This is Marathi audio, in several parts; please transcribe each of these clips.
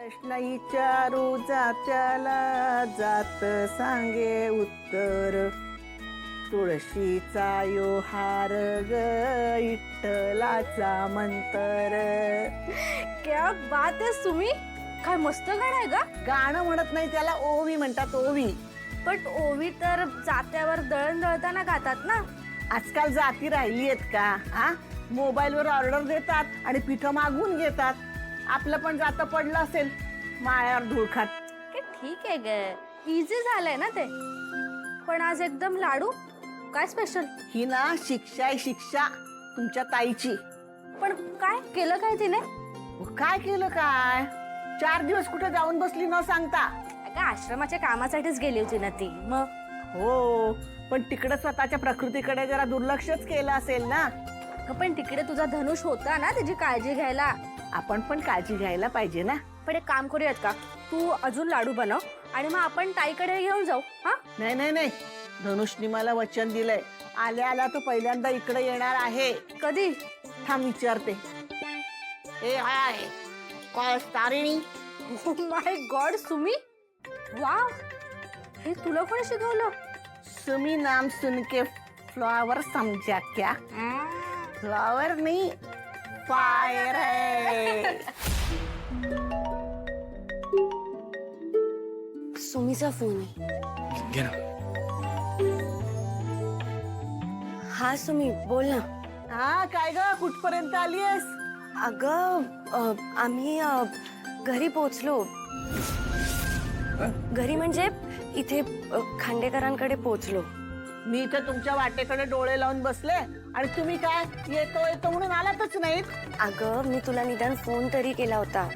प्रश्न विचारू जात्याला जात सांगे उत्तर तुळशीचा यो हार ग विठ्ठलाचा मंतर. क्या बात आहे सुमी, काय मस्त गाणं आहे ग. गाणं म्हणत नाही त्याला ओवी म्हणतात ओवी. पण ओवी तर जात्यावर दळण दळताना गातात ना. आजकाल जाती राहिली आहेत का? हा, मोबाईलवर ऑर्डर देतात आणि पिठं मागवून घेतात. आपलं पण जातं पडलं असेल माळ्यावर धूळ खात. ठीक आहे ग, इझी झालंय ना ते. पण आज एकदम लाडू, काय स्पेशल? ही ना शिक्षा आहे शिक्षा तुमच्या ताईची. पण काय केलं काय तिने? काय केलं काय? 4 दिवस कुठे जाऊन बसली न सांगता. अगं आश्रमाच्या कामासाठीच गेली होती ना ती. मग हो, पण तिकडे स्वतःच्या प्रकृतीकडे जरा दुर्लक्षच केलं असेल ना. पण तिकडे तुझा धनुष होता ना त्याची काळजी घ्यायला. आपण पण काळजी घ्यायला पाहिजे ना. पण एक काम करूयात का, तू अजून लाडू बनव आणि मग आपण ताईकडे घेऊन जाऊ. हा नाही नाही नाही, धनुषनी मला वचन दिलंय, आल्या आल्या तो पहिल्यांदा इकडे येणार आहे. कधी? थांब विचारते. ए हाय, काय तारिणी? माय गॉड सुमी, वाव, हे तुला कोणी शिकवलं? सुमी नाम सुनके फ्लावर समझा क्या? फ्लावर नहीं फायर है. सुमीचा फोन आहे. घे ना. हा सुमी, बोल ना. हा काय ग, कुठपर्यंत आलीयस? अगं आम्ही घरी पोचलो. घरी म्हणजे इथे खांडेकरांकडे पोचलो. मी इथे तुमच्या वाटेकडे डोळे लावून बसले आणि तुम्ही काय येतो येतो म्हणून आलातच नाहीत. अगं मी तुला निदान फोन तरी केला होता.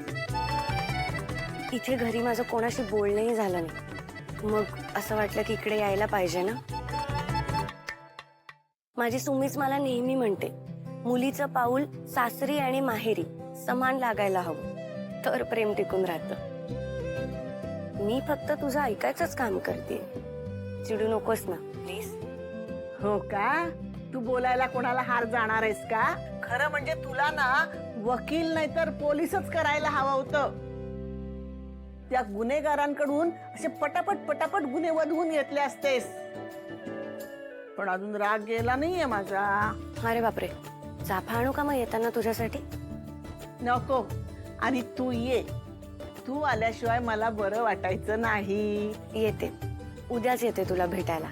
इथे घरी माझं कोणाशी बोलणंही झालं नाही. मग असं वाटलं की इकडे यायला पाहिजे ना. माझी सुमीच मला नेहमी म्हणते, मुलीचं पाऊल सासरी आणि माहेरी समान लागायला हवं, तर प्रेम टिकून राहतं. मी फक्त तुझं ऐकायचंच काम करते. चिडू नकोस ना प्लीज. हो का? तू बोलायला कोणाला हार जाणार आहेस का? खरं म्हणजे तुला ना वकील नाही तर पोलीसच करायला हवं होतं. त्या गुन्हेगारांकडून असे पटापट पटापट गुन्हे वधवून घेतले असतेस. पण अजून राग गेला नाहीये माझा. अरे बापरे, चाफा आणू का मग येताना तुझ्यासाठी? नको, आणि तू ये. तू आल्याशिवाय मला बरं वाटायचं नाही. येते, उद्याच येते तुला भेटायला.